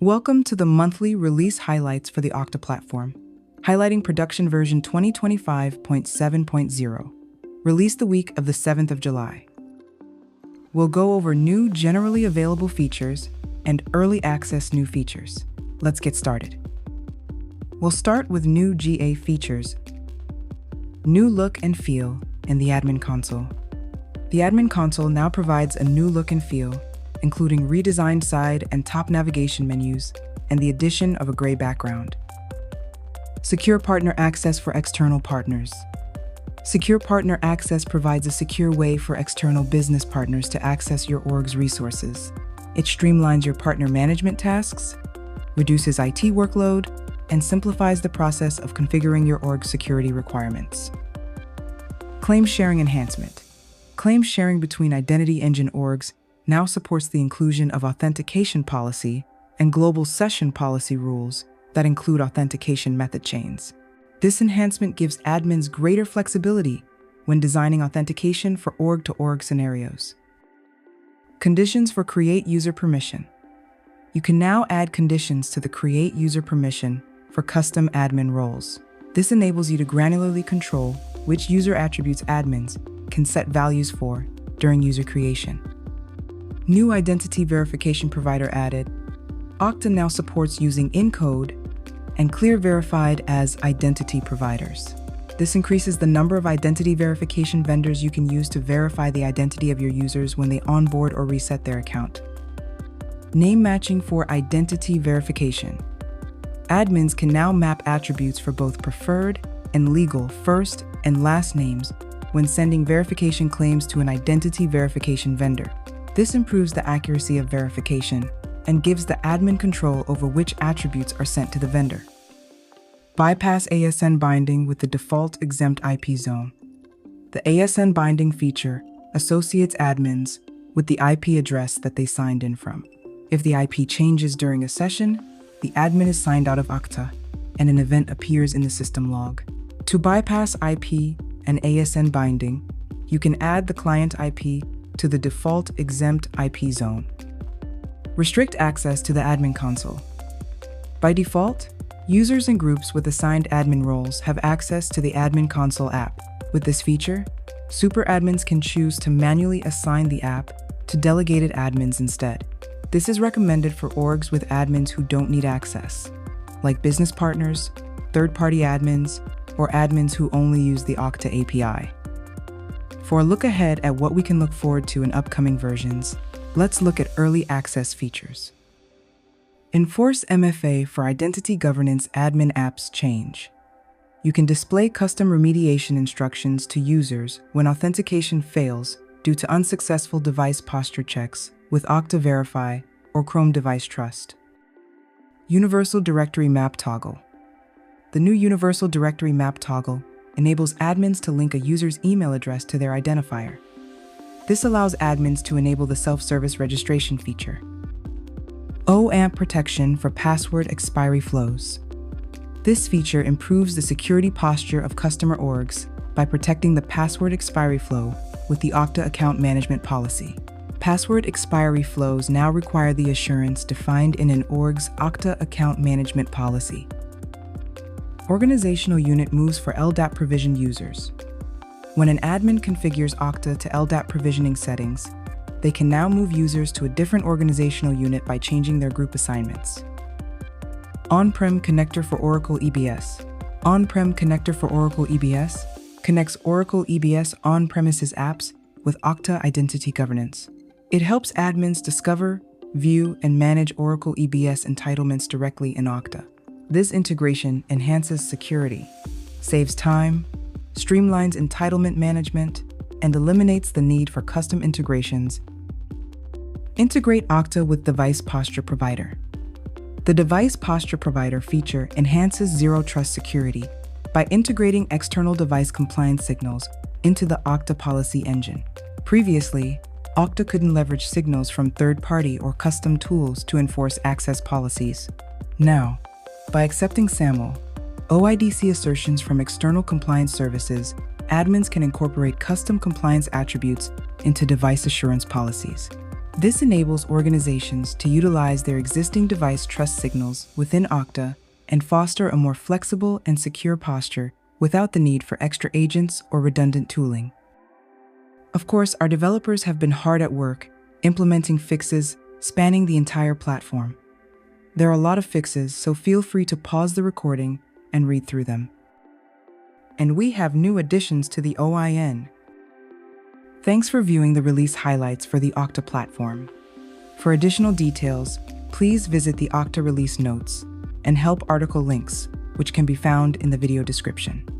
Welcome to the monthly release highlights for the Okta platform, highlighting production version 2025.7.0, released the week of the 7th of July. We'll go over new generally available features and early access new features. Let's get started. We'll start with new GA features. New look and feel in the admin console. The admin console now provides a new look and feel, including redesigned side and top navigation menus and the addition of a gray background. Secure Partner Access for external partners. Secure Partner Access provides a secure way for external business partners to access your org's resources. It streamlines your partner management tasks, reduces IT workload, and simplifies the process of configuring your org's security requirements. Claim sharing enhancement. Claim sharing between Identity Engine orgs now supports the inclusion of authentication policy and global session policy rules that include authentication method chains. This enhancement gives admins greater flexibility when designing authentication for org-to-org scenarios. Conditions for Create User Permission. You can now add conditions to the Create User Permission for custom admin roles. This enables you to granularly control which user attributes admins can set values for during user creation. New identity verification provider added. Okta now supports using Encode and Clear Verified as identity providers. This increases the number of identity verification vendors you can use to verify the identity of your users when they onboard or reset their account. Name matching for identity verification. Admins can now map attributes for both preferred and legal first and last names when sending verification claims to an identity verification vendor. This improves the accuracy of verification and gives the admin control over which attributes are sent to the vendor. Bypass ASN binding with the default exempt IP zone. The ASN binding feature associates admins with the IP address that they signed in from. If the IP changes during a session, the admin is signed out of Okta, and an event appears in the system log. To bypass IP and ASN binding, you can add the client IP to the default exempt IP zone. Restrict access to the admin console. By default, users and groups with assigned admin roles have access to the admin console app. With this feature, super admins can choose to manually assign the app to delegated admins instead. This is recommended for orgs with admins who don't need access, like business partners, third-party admins, or admins who only use the Okta API. For a look ahead at what we can look forward to in upcoming versions, let's look at early access features. Enforce MFA for identity governance admin apps change. You can display custom remediation instructions to users when authentication fails due to unsuccessful device posture checks with Okta Verify or Chrome Device Trust. Universal Directory Map Toggle. The new Universal Directory Map Toggle enables admins to link a user's email address to their identifier. This allows admins to enable the self-service registration feature. OAMP protection for password expiry flows. This feature improves the security posture of customer orgs by protecting the password expiry flow with the Okta account management policy. Password expiry flows now require the assurance defined in an org's Okta account management policy. Organizational unit moves for LDAP provisioned users. When an admin configures Okta to LDAP provisioning settings, they can now move users to a different organizational unit by changing their group assignments. On-Prem Connector for Oracle EBS. On-Prem Connector for Oracle EBS connects Oracle EBS on-premises apps with Okta Identity Governance. It helps admins discover, view, and manage Oracle EBS entitlements directly in Okta. This integration enhances security, saves time, streamlines entitlement management, and eliminates the need for custom integrations. Integrate Okta with Device Posture Provider. The Device Posture Provider feature enhances Zero Trust security by integrating external device compliance signals into the Okta policy engine. Previously, Okta couldn't leverage signals from third-party or custom tools to enforce access policies. Now, by accepting SAML, OIDC assertions from external compliance services, admins can incorporate custom compliance attributes into device assurance policies. This enables organizations to utilize their existing device trust signals within Okta and foster a more flexible and secure posture without the need for extra agents or redundant tooling. Of course, our developers have been hard at work implementing fixes spanning the entire platform. There are a lot of fixes, so feel free to pause the recording and read through them. And we have new additions to the OIN. Thanks for viewing the release highlights for the Okta platform. For additional details, please visit the Okta release notes and help article links, which can be found in the video description.